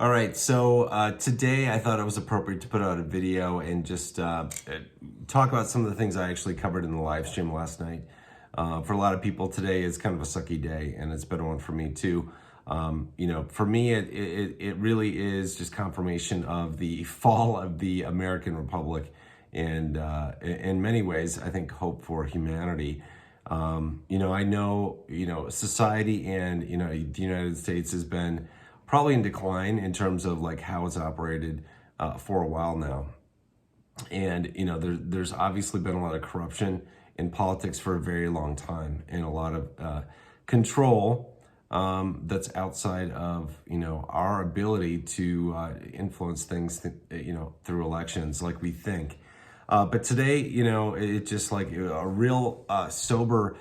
All right, so today I thought it was appropriate to put out a video and just talk about some of the things I actually covered in the live stream last night. For a lot of people, today is kind of a sucky day, and it's been one for me too. For me, it really is just confirmation of the fall of the American Republic, and in many ways, I think hope for humanity. I know, society and, the United States has been probably in decline in terms of like how it's operated for a while now. And, there's obviously been a lot of corruption in politics for a very long time, and a lot of control that's outside of, our ability to influence things, through elections like we think. But today, it's just like a real sober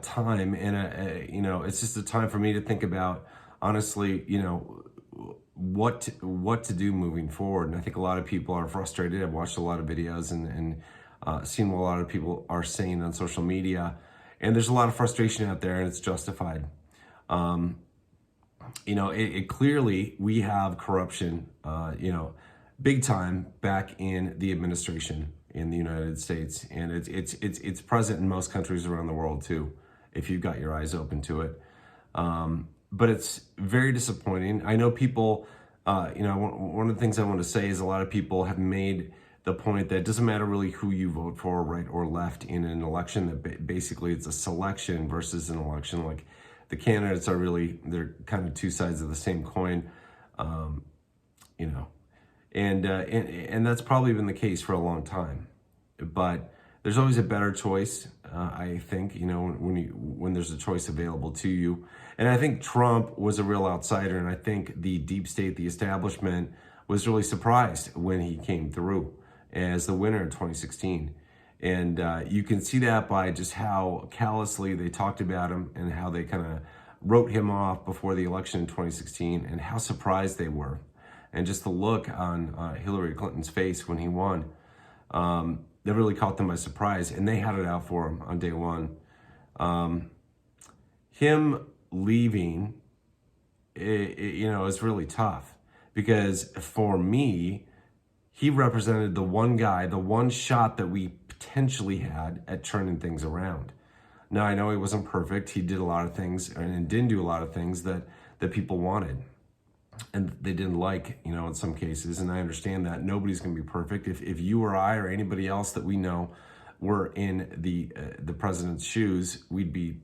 time, and it's just a time for me to think about, honestly, what to do moving forward. And I think a lot of people are frustrated. I've watched a lot of videos and seen what a lot of people are saying on social media, and there's a lot of frustration out there, and it's justified. It clearly, we have corruption, big time back in the administration in the United States, and it's present in most countries around the world too, if you've got your eyes open to it. But it's very disappointing. I know people, one of the things I want to say is a lot of people have made the point that it doesn't matter really who you vote for, right or left, in an election, that basically it's a selection versus an election. Like, the candidates are really, they're kind of two sides of the same coin, and that's probably been the case for a long time. But there's always a better choice, I think, when there's a choice available to you. And I think Trump was a real outsider, and I think the deep state, the establishment, was really surprised when he came through as the winner in 2016. And you can see that by just how callously they talked about him, and how they kind of wrote him off before the election in 2016, and how surprised they were. And just the look on Hillary Clinton's face when he won, that really caught them by surprise, and they had it out for him on day one. Him leaving, is really tough, because for me, he represented the one guy, the one shot that we potentially had at turning things around. Now, I know he wasn't perfect. He did a lot of things, and didn't do a lot of things that people wanted, and they didn't like, in some cases. And I understand that nobody's going to be perfect. If you or I or anybody else that we know were in the president's shoes, we'd be,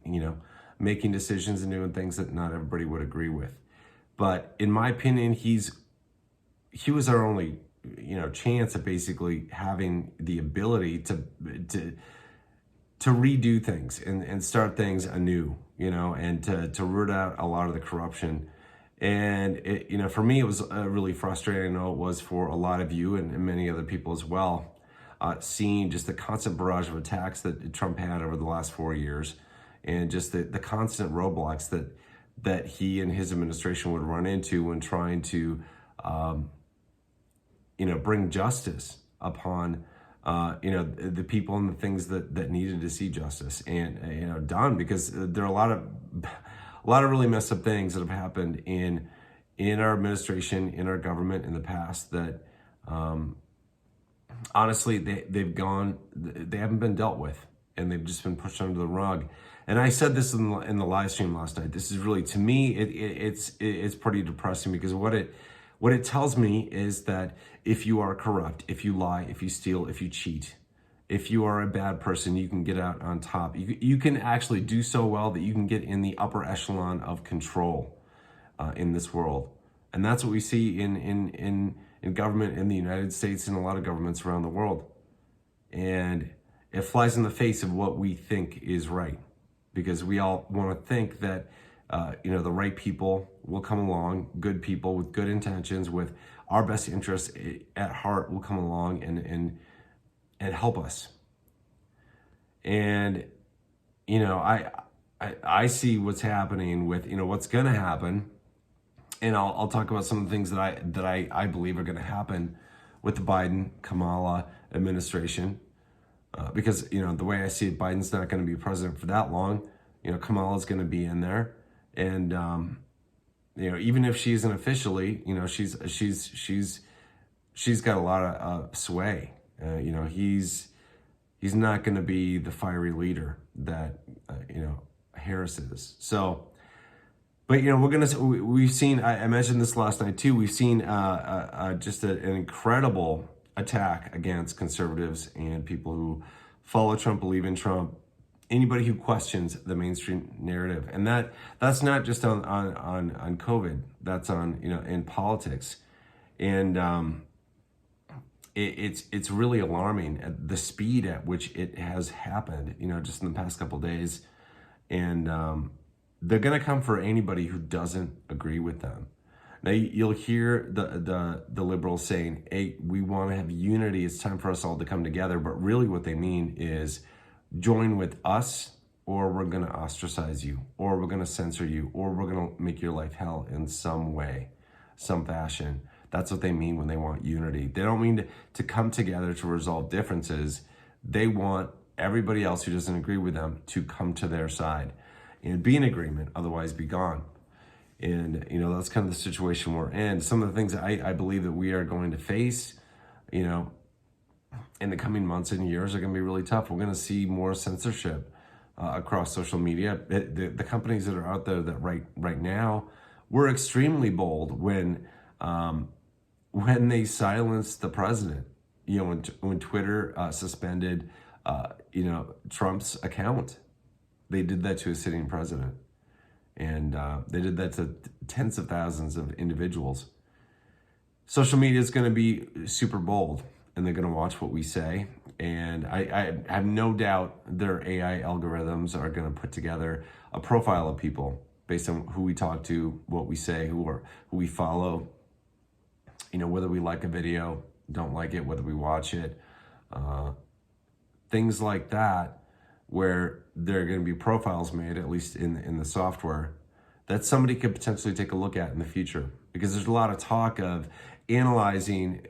making decisions and doing things that not everybody would agree with. But in my opinion, he was our only, chance at basically having the ability to redo things and start things anew, and to root out a lot of the corruption. And for me, it was really frustrating. I know it was for a lot of you and many other people as well, seeing just the constant barrage of attacks that Trump had over the last 4 years, and just the constant roadblocks that he and his administration would run into when trying to, bring justice upon, the people and the things that needed to see justice and, done, because there are a lot of really messed up things that have happened in our administration, in our government in the past, that honestly, they haven't been dealt with, and they've just been pushed under the rug. And I said this in the live stream last night. This is really, to me, it's pretty depressing, because what it tells me is that if you are corrupt, if you lie, if you steal, if you cheat, if you are a bad person, you can get out on top. You can actually do so well that you can get in the upper echelon of control in this world. And that's what we see in government in the United States and a lot of governments around the world. And it flies in the face of what we think is right, because we all want to think that the right people will come along, good people with good intentions, with our best interests at heart, will come along and help us. And I see what's happening with what's going to happen, and I'll talk about some of the things that I believe are going to happen with the Biden Kamala administration, because the way I see it, Biden's not going to be president for that long. Kamala's going to be in there, and even if she isn't officially, she's got a lot of sway. He's not going to be the fiery leader that Harris is. So, but we've seen. I mentioned this last night too. We've seen just an incredible attack against conservatives and people who follow Trump, believe in Trump, anybody who questions the mainstream narrative. And that's not just on COVID, that's on, in politics. And it's really alarming at the speed at which it has happened, just in the past couple of days. And they're going to come for anybody who doesn't agree with them. Now you'll hear the liberals saying, "Hey, we want to have unity. It's time for us all to come together." But really what they mean is join with us, or we're going to ostracize you, or we're going to censor you, or we're going to make your life hell in some way, some fashion. That's what they mean when they want unity. They don't mean to come together to resolve differences. They want everybody else who doesn't agree with them to come to their side and be in agreement, otherwise be gone. And, that's kind of the situation we're in. Some of the things that I believe that we are going to face, in the coming months and years are going to be really tough. We're going to see more censorship across social media. The companies that are out there that right now were extremely bold when they silenced the president. When Twitter suspended, Trump's account, they did that to a sitting president. And they did that to tens of thousands of individuals. Social media is going to be super bold, and they're going to watch what we say. And I have no doubt their AI algorithms are going to put together a profile of people based on who we talk to, what we say, who we follow, whether we like a video, don't like it, whether we watch it, things like that, where there are going to be profiles made, at least in the software, that somebody could potentially take a look at in the future. Because there's a lot of talk of analyzing,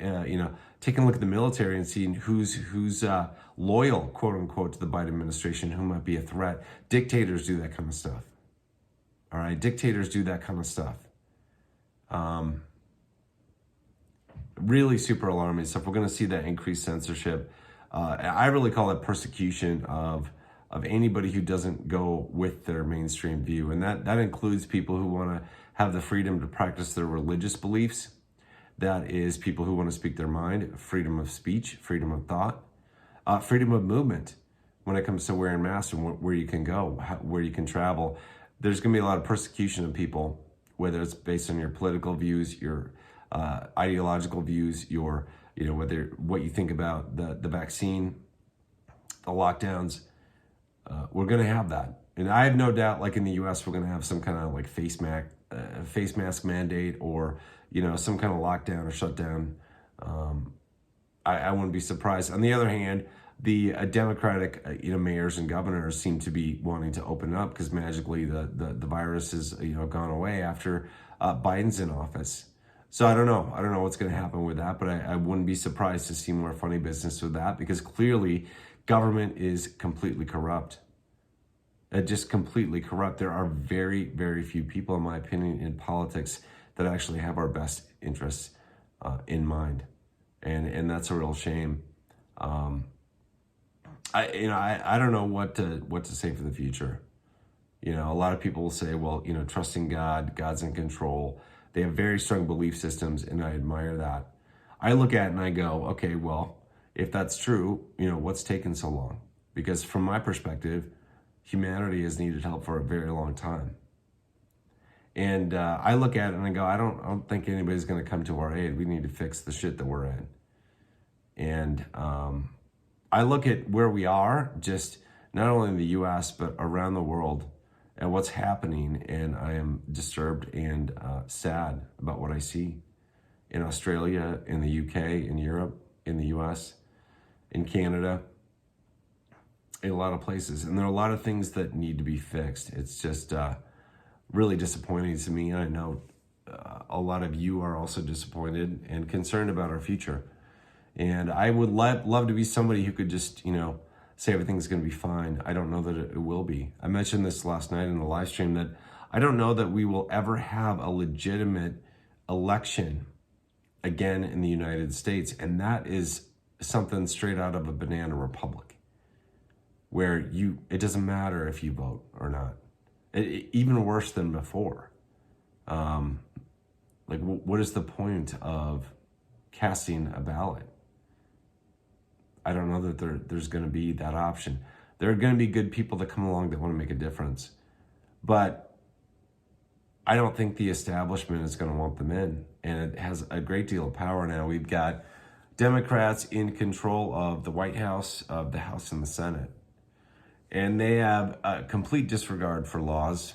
taking a look at the military and seeing who's loyal, quote unquote, to the Biden administration, who might be a threat. Dictators do that kind of stuff. All right, dictators do that kind of stuff. Really super alarming stuff. We're going to see that increased censorship. I really call it persecution of anybody who doesn't go with their mainstream view. And that includes people who want to have the freedom to practice their religious beliefs. That is people who want to speak their mind, freedom of speech, freedom of thought, freedom of movement when it comes to wearing masks and where you can go, where you can travel. There's going to be a lot of persecution of people, whether it's based on your political views, your ideological views, your, whether what you think about the vaccine, the lockdowns. We're going to have that. And I have no doubt, like in the US, we're going to have some kind of like face mask mandate, or, some kind of lockdown or shutdown. I wouldn't be surprised. On the other hand, the Democratic, mayors and governors seem to be wanting to open up because magically the virus has, gone away after Biden's in office. So I don't know what's going to happen with that, but I wouldn't be surprised to see more funny business with that, because clearly government is completely corrupt. Just completely corrupt. There are very, very few people, in my opinion, in politics that actually have our best interests in mind. And that's a real shame. I don't know what to say for the future. A lot of people will say, well, trusting God, God's in control. They have very strong belief systems, and I admire that. I look at it and I go, okay, well, if that's true, what's taken so long? Because from my perspective, humanity has needed help for a very long time. And I look at it and I go, I don't think anybody's going to come to our aid. We need to fix the shit that we're in. And I look at where we are, just not only in the US, but around the world, and what's happening. And I am disturbed and sad about what I see in Australia, in the UK, in Europe, in the US, in Canada, in a lot of places. And there are a lot of things that need to be fixed. It's just really disappointing to me. I know a lot of you are also disappointed and concerned about our future. And I would love to be somebody who could just, say everything's going to be fine. I don't know that it will be. I mentioned this last night in the live stream that I don't know that we will ever have a legitimate election again in the United States. And that is something straight out of a banana republic, where it doesn't matter if you vote or not. Even worse than before. Like, what is the point of casting a ballot? I don't know that there's going to be that option. There are going to be good people that come along that want to make a difference. But I don't think the establishment is going to want them in. And it has a great deal of power now. We've got Democrats in control of the White House, of the House and the Senate. And they have a complete disregard for laws,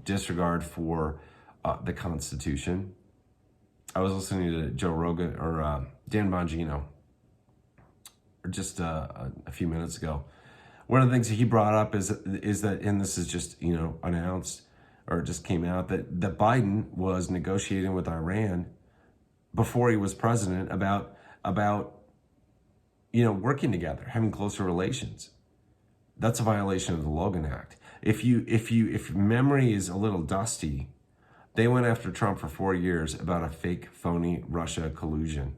disregard for the Constitution. I was listening to Joe Rogan or Dan Bongino just a few minutes ago. One of the things that he brought up is that, and this is just, announced, or it just came out, that Biden was negotiating with Iran before he was president about working together, having closer relations. That's a violation of the Logan Act. If memory is a little dusty, they went after Trump for 4 years about a fake, phony Russia collusion.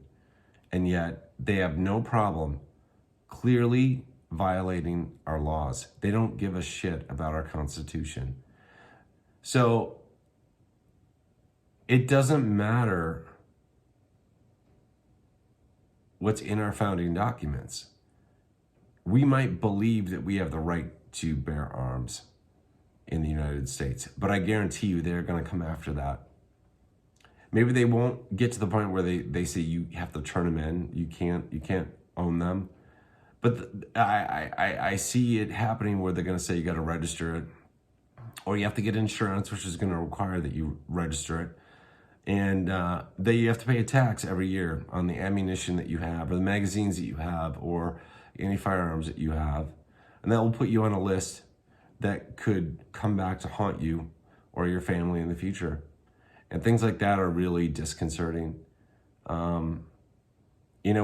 And yet they have no problem clearly violating our laws. They don't give a shit about our Constitution. So it doesn't matter what's in our founding documents. We might believe that we have the right to bear arms in the United States, but I guarantee you they're going to come after that. Maybe they won't get to the point where they say you have to turn them in. You can't own them. But I see it happening where they're going to say you got to register it, or you have to get insurance, which is going to require that you register it. And that you have to pay a tax every year on the ammunition that you have, or the magazines that you have, or any firearms that you have. And that will put you on a list that could come back to haunt you or your family in the future. And things like that are really disconcerting.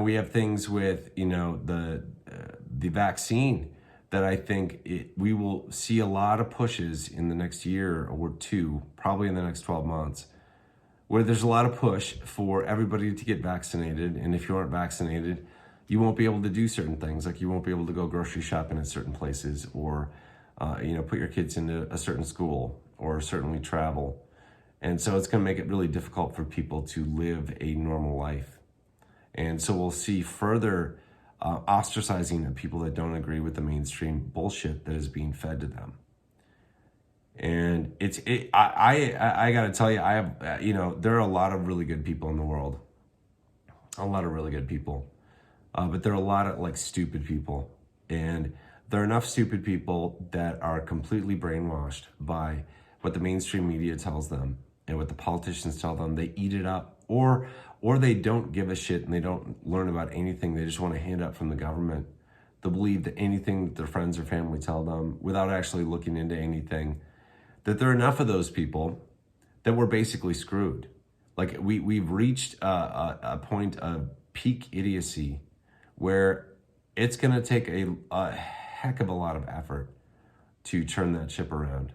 We have things with, the vaccine that I think we will see a lot of pushes in the next year or two, probably in the next 12 months, where there's a lot of push for everybody to get vaccinated. And if you aren't vaccinated, you won't be able to do certain things, like you won't be able to go grocery shopping at certain places, or put your kids into a certain school, or certainly travel. And so it's going to make it really difficult for people to live a normal life. And so we'll see further ostracizing of people that don't agree with the mainstream bullshit that is being fed to them. And I got to tell you, I have, there are a lot of really good people in the world, a lot of really good people. But there are a lot of stupid people, and there are enough stupid people that are completely brainwashed by what the mainstream media tells them and what the politicians tell them. They eat it up, or they don't give a shit and they don't learn about anything. They just want a handout from the government. They'll believe that anything that their friends or family tell them without actually looking into anything. That there are enough of those people that we're basically screwed. Like we've reached a point of peak idiocy where it's going to take a heck of a lot of effort to turn that ship around.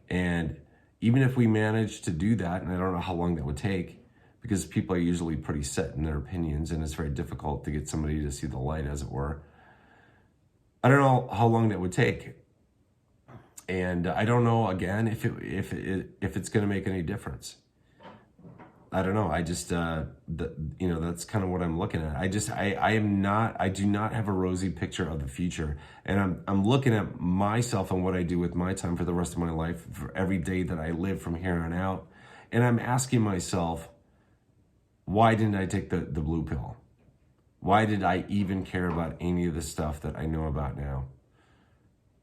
And even if we manage to do that, and I don't know how long that would take, because people are usually pretty set in their opinions, and it's very difficult to get somebody to see the light, as it were. I don't know how long that would take. And I don't know, again, if it's going to make any difference. I don't know. I just, that's kind of what I'm looking at. I do not have a rosy picture of the future. And I'm looking at myself and what I do with my time for the rest of my life, for every day that I live from here on out. And I'm asking myself, why didn't I take the blue pill? Why did I even care about any of the stuff that I know about now?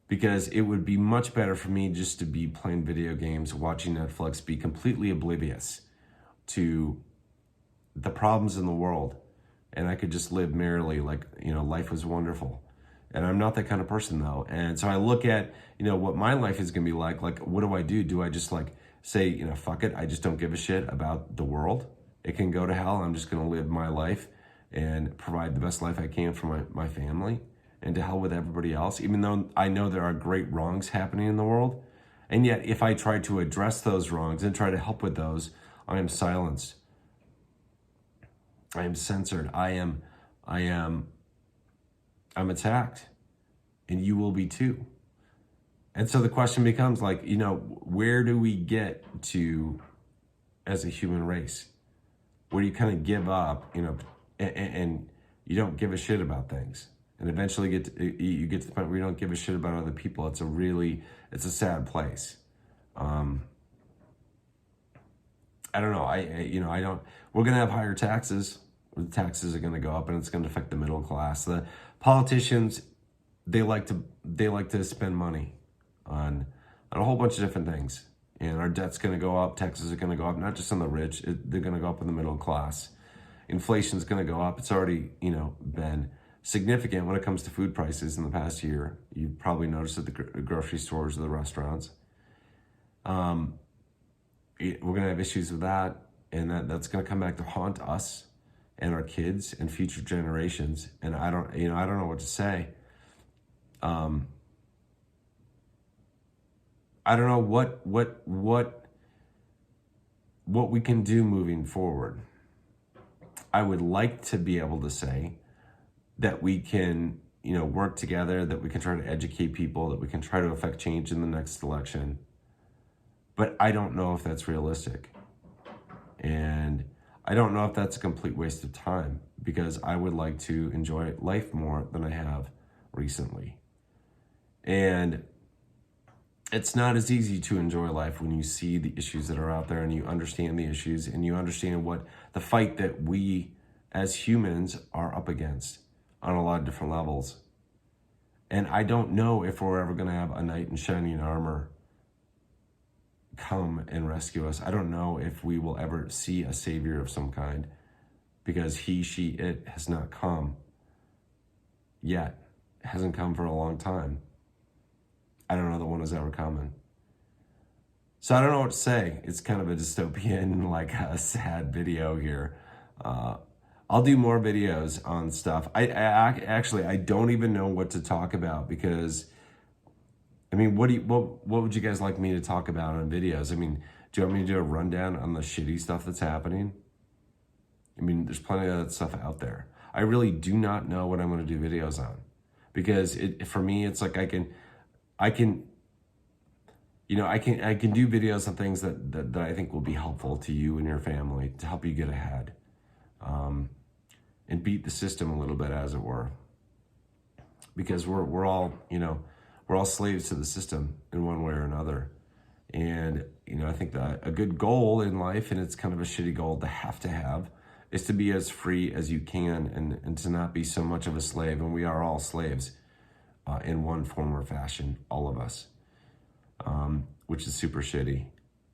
Because it would be much better for me just to be playing video games, watching Netflix, be completely oblivious to the problems in the world, and I could just live merrily like, life was wonderful. And I'm not that kind of person, though. And so I look at, what my life is going to be like, what do I do? Do I just say, fuck it, I just don't give a shit about the world? It can go to hell. I'm just going to live my life and provide the best life I can for my family, and to hell with everybody else, even though I know there are great wrongs happening in the world. And yet, if I try to address those wrongs and try to help with those, I am silenced. I am censored. I'm attacked, and you will be too. And so the question becomes like, where do we get to as a human race? Where do you kind of give up, and you don't give a shit about things, and eventually you get to the point where you don't give a shit about other people. It's a sad place. I don't know. We're going to have higher taxes. The taxes are going to go up, and it's going to affect the middle class. The politicians, they like to spend money on a whole bunch of different things. And our debt's going to go up. Taxes are going to go up, not just on the rich. They're going to go up in the middle class. Inflation's going to go up. It's already, been significant when it comes to food prices in the past year. You've probably noticed at the grocery stores or the restaurants. We're going to have issues with that, and that's going to come back to haunt us and our kids and future generations. And I don't know what to say. I don't know what we can do moving forward. I would like to be able to say that we can, work together, that we can try to educate people, that we can try to affect change in the next election. But I don't know if that's realistic. And I don't know if that's a complete waste of time, because I would like to enjoy life more than I have recently. And it's not as easy to enjoy life when you see the issues that are out there and you understand the issues and you understand what the fight that we as humans are up against on a lot of different levels. And I don't know if we're ever going to have a knight in shining armor come and rescue us. I don't know if we will ever see a savior of some kind, because he, she, it has not come yet. It hasn't come for a long time. I don't know that one is ever coming. So I don't know what to say. It's kind of a dystopian, like a sad video here. I'll do more videos on stuff. I don't even know what to talk about, because what would you guys like me to talk about on videos? Do you want me to do a rundown on the shitty stuff that's happening? There's plenty of that stuff out there. I really do not know what I'm going to do videos on, because for me, it's like I can do videos on things that I think will be helpful to you and your family, to help you get ahead, and beat the system a little bit, as it were, because we're all slaves to the system in one way or another. And I think that a good goal in life, and it's kind of a shitty goal to have, is to be as free as you can, and to not be so much of a slave. And we are all slaves in one form or fashion, all of us, which is super shitty.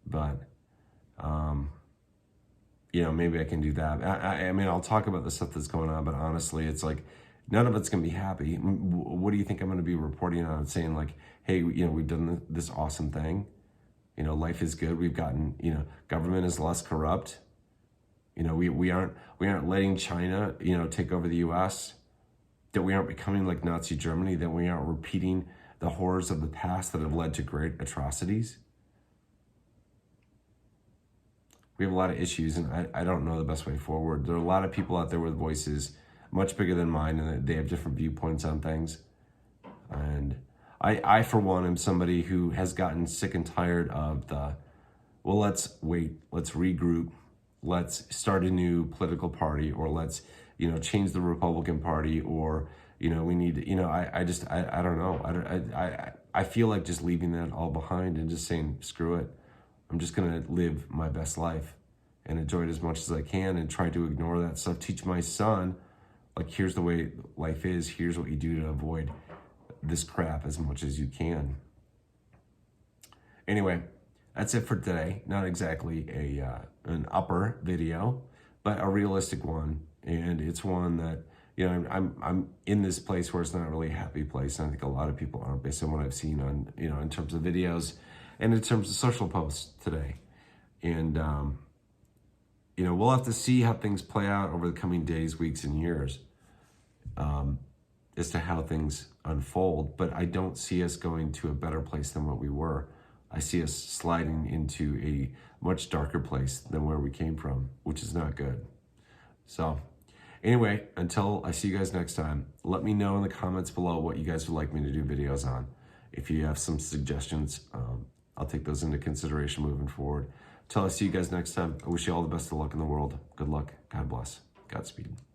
But maybe I can do that. I'll talk about the stuff that's going on, but honestly, it's like none of it's going to be happy. What do you think I'm going to be reporting on, saying like, hey, we've done this awesome thing. Life is good. We've gotten, government is less corrupt. We aren't letting China, take over the U.S., that we aren't becoming like Nazi Germany, that we aren't repeating the horrors of the past that have led to great atrocities. We have a lot of issues, and I don't know the best way forward. There are a lot of people out there with voices much bigger than mine, and they have different viewpoints on things. And I for one, am somebody who has gotten sick and tired of let's wait, let's regroup, let's start a new political party, or let's, change the Republican Party, or, we need to, I don't know. I feel like just leaving that all behind and just saying, screw it. I'm just going to live my best life and enjoy it as much as I can, and try to ignore that stuff. Teach my son, like, here's the way life is. Here's what you do to avoid this crap as much as you can. Anyway, that's it for today. Not exactly an upper video, but a realistic one. And it's one that, I'm in this place where it's not really a happy place. And I think a lot of people aren't, based on what I've seen on, in terms of videos and in terms of social posts today. And, we'll have to see how things play out over the coming days, weeks, and years, as to how things unfold. But I don't see us going to a better place than what we were I see us sliding into a much darker place than where we came from, which is not good. So anyway, until I see you guys next time, let me know in the comments below what you guys would like me to do videos on. If you have some suggestions, I'll take those into consideration moving forward. Until I see you guys next time, I wish you all the best of luck in the world. Good luck. God bless. Godspeed.